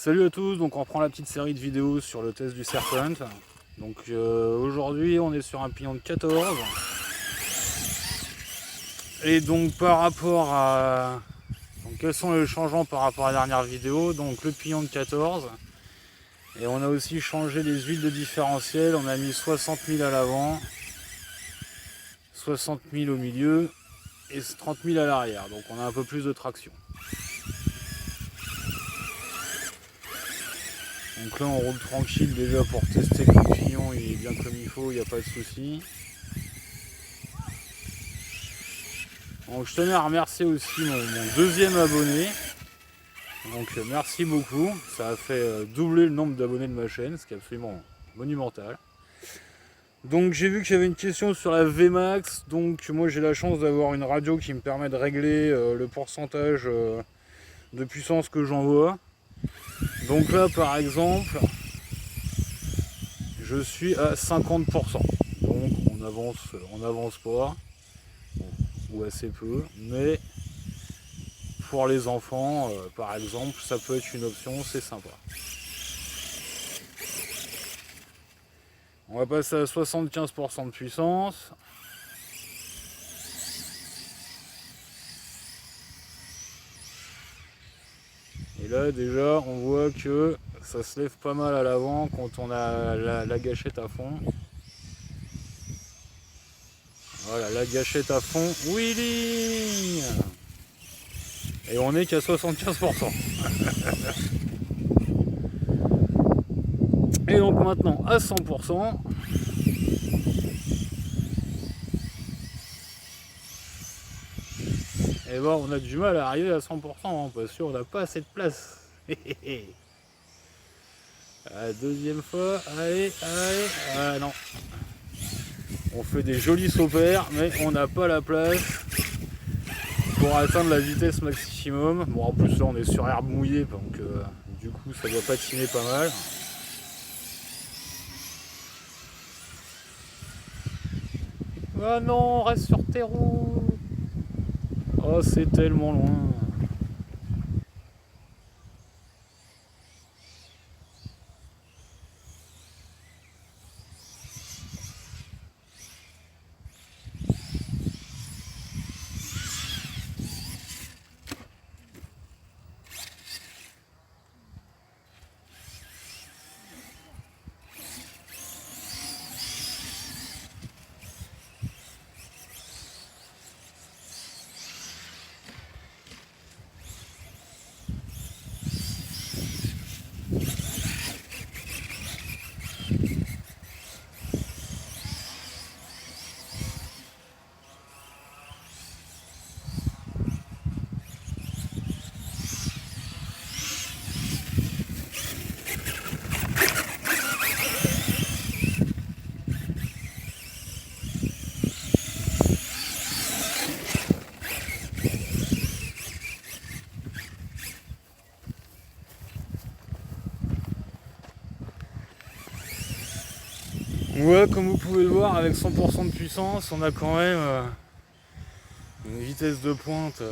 Salut à tous, donc on reprend la petite série de vidéos sur le test du Serpent. Donc aujourd'hui on est sur un pignon de 14. Et donc par rapport à... Donc, quels sont les changements par rapport à la dernière vidéo? Donc le pignon de 14. Et on a aussi changé les huiles de différentiel, on a mis 60 000 à l'avant, 60 000 au milieu et 30 000 à l'arrière. Donc on a un peu plus de traction. Donc là on roule tranquille déjà pour tester que le pignon il est bien comme il faut, il n'y a pas de souci. Donc je tenais à remercier aussi mon deuxième abonné. Donc merci beaucoup, ça a fait doubler le nombre d'abonnés de ma chaîne, ce qui est absolument monumental. Donc j'ai vu qu'il y avait une question sur la VMAX, donc moi j'ai la chance d'avoir une radio qui me permet de régler le pourcentage de puissance que j'envoie. Donc là par exemple, je suis à 50%, donc on avance pas, ou assez peu, mais pour les enfants par exemple ça peut être une option, c'est sympa. On va passer à 75% de puissance. Et là déjà on voit que ça se lève pas mal à l'avant quand on a la gâchette à fond. Voilà, la gâchette à fond, wheeling. Et on est qu'à 75%. Et donc maintenant à 100%. Et ben on a du mal à arriver à 100% hein, parce qu'on n'a pas assez de place. La deuxième fois, allez, ah non. On fait des jolis sauts pairs, mais on n'a pas la place pour atteindre la vitesse maximum. Bon en plus là on est sur herbe mouillée, donc du coup ça doit patiner pas mal. Oh non, reste sur tes roues. Oh c'est tellement loin. Ouais, comme vous pouvez le voir, avec 100% de puissance, on a quand même une vitesse de pointe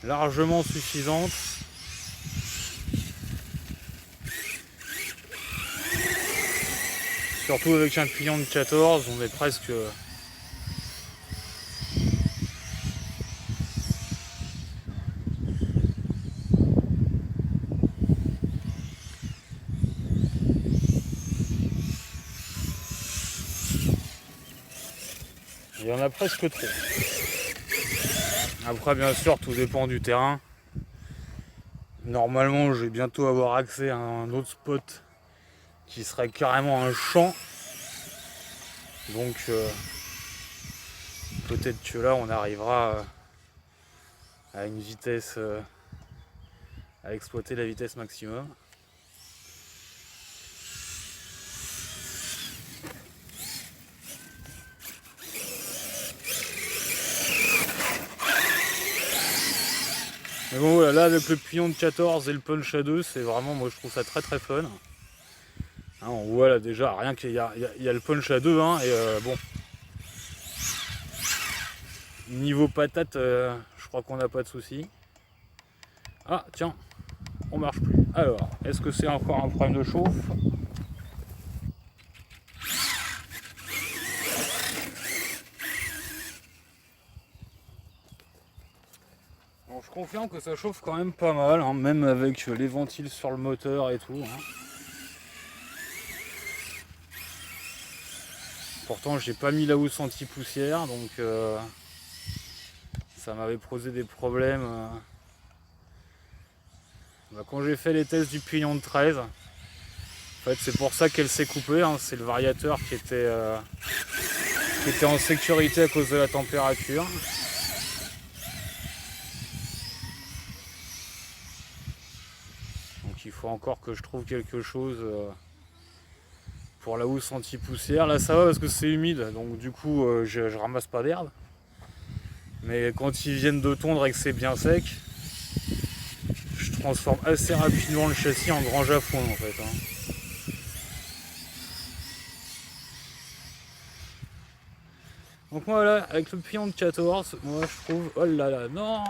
largement suffisante. Surtout avec un pignon de 14, on est presque... Il y en a presque trop. Après, bien sûr, tout dépend du terrain. Normalement, je vais bientôt avoir accès à un autre spot qui serait carrément un champ. Donc, peut-être que là, on arrivera à une vitesse... à exploiter la vitesse maximum. Mais bon voilà, là avec le pignon de 14 et le punch à 2, c'est vraiment, moi je trouve ça très très fun. Hein, on voit là déjà, rien qu'il y a le punch à 2, hein, et bon. Niveau patate, je crois qu'on n'a pas de soucis. Ah tiens, on marche plus. Alors, est-ce que c'est encore un problème de chauffe? Bon, je confirme que ça chauffe quand même pas mal, hein, même avec les ventiles sur le moteur et tout. Hein. Pourtant, j'ai pas mis la housse anti-poussière, donc ça m'avait posé des problèmes. Quand j'ai fait les tests du pignon de 13, en fait, c'est pour ça qu'elle s'est coupée. Hein, c'est le variateur qui était en sécurité à cause de la température. Donc il faut encore que je trouve quelque chose pour la housse anti-poussière. Là ça va parce que c'est humide, donc du coup je ramasse pas d'herbe. Mais quand ils viennent de tondre et que c'est bien sec, je transforme assez rapidement le châssis en grange à foin en fait. Hein. Donc voilà, avec le pignon de 14, moi je trouve... Oh là là, non,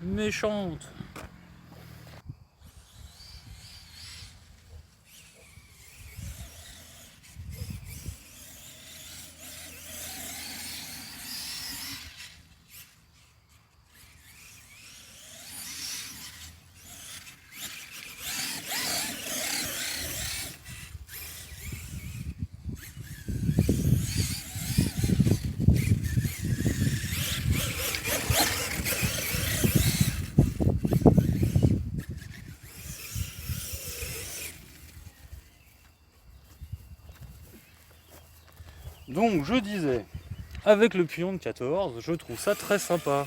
méchante. Donc je disais, avec le pignon de 14, je trouve ça très sympa.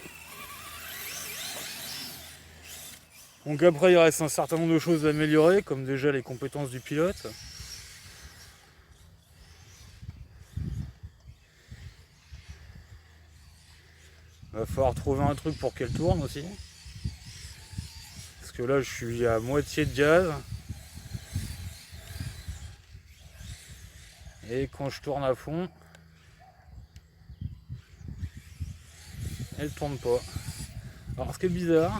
Donc après il reste un certain nombre de choses à améliorer, comme déjà les compétences du pilote. Va falloir trouver un truc pour qu'elle tourne aussi. Parce que là je suis à moitié de gaz. Et quand je tourne à fond, elle tourne pas. Alors ce qui est bizarre,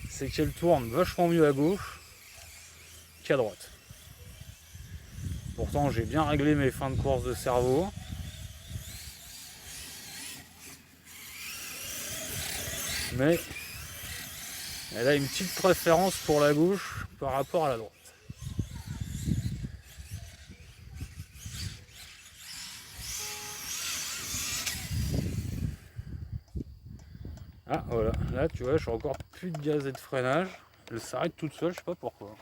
c'est qu'elle tourne vachement mieux à gauche qu'à droite. Pourtant j'ai bien réglé mes fins de course de cerveau. Mais elle a une petite préférence pour la gauche par rapport à la droite. Ah voilà, là tu vois, j'ai encore plus de gaz et de freinage. Elle s'arrête toute seule, je sais pas pourquoi.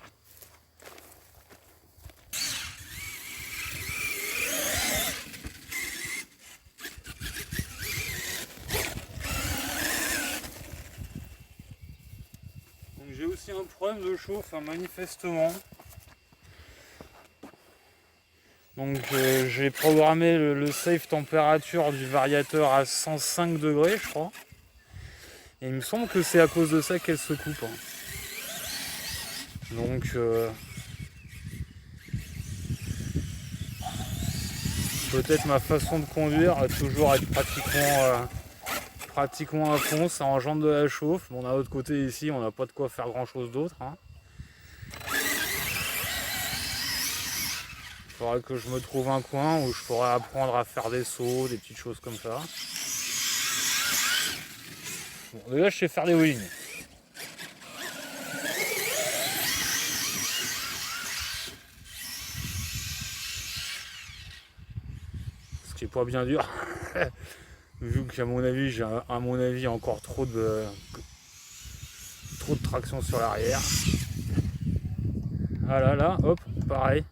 Donc j'ai aussi un problème de chauffe, hein, manifestement. Donc j'ai programmé le safe température du variateur à 105 degrés, je crois. Et il me semble que c'est à cause de ça qu'elle se coupe. Hein. Donc peut-être ma façon de conduire va toujours être pratiquement à fond, ça engendre de la chauffe. Bon, d'un autre côté ici, on n'a pas de quoi faire grand chose d'autre. Hein. Il faudrait que je me trouve un coin où je pourrais apprendre à faire des sauts, des petites choses comme ça. Bon, déjà je sais faire des wheelings. Ce qui est pas bien dur. Vu qu'à mon avis, j'ai encore trop de traction sur l'arrière. Ah là là, hop, pareil.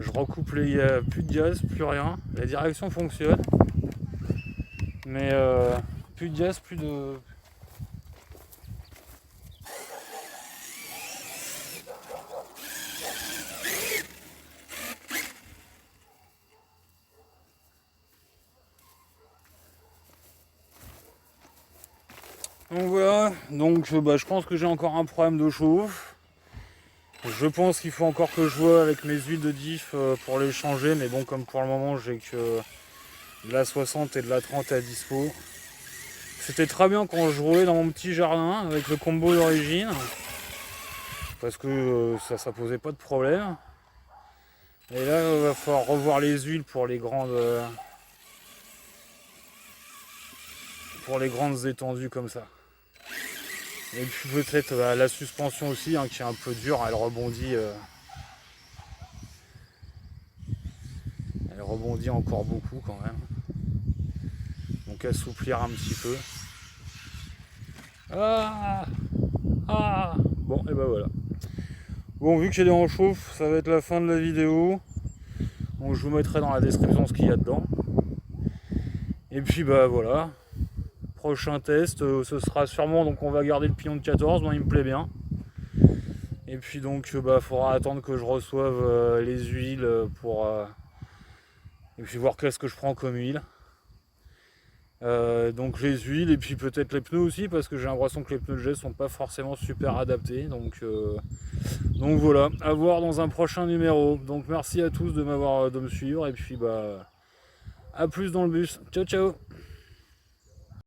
Je recoupe plus de gaz, plus rien. La direction fonctionne. Mais plus de gaz, plus de... Donc voilà, donc je pense que j'ai encore un problème de chauffe. Je pense qu'il faut encore que je vois avec mes huiles de diff pour les changer, mais bon, comme pour le moment j'ai que de la 60 et de la 30 à dispo, C'était très bien quand je roulais dans mon petit jardin avec le combo d'origine. Parce que ça posait pas de problème. Et là, il va falloir revoir les huiles pour les grandes étendues comme ça. Et puis peut-être la suspension aussi, hein, qui est un peu dure, elle rebondit encore beaucoup quand même. Donc assouplir un petit peu. Bon, et ben voilà. Bon, vu que j'ai des en chauffe, ça va être la fin de la vidéo. Donc je vous mettrai dans la description ce qu'il y a dedans. Et puis bah voilà. Prochain test, ce sera sûrement, donc on va garder le pignon de 14, moi il me plaît bien. Et puis donc faudra attendre que je reçoive les huiles pour et puis voir qu'est-ce que je prends comme huile. Donc les huiles et puis peut-être les pneus aussi, parce que j'ai l'impression que les pneus de GS sont pas forcément super adaptés. Donc voilà, à voir dans un prochain numéro. Donc merci à tous de me suivre et puis à plus dans le bus. Ciao ciao.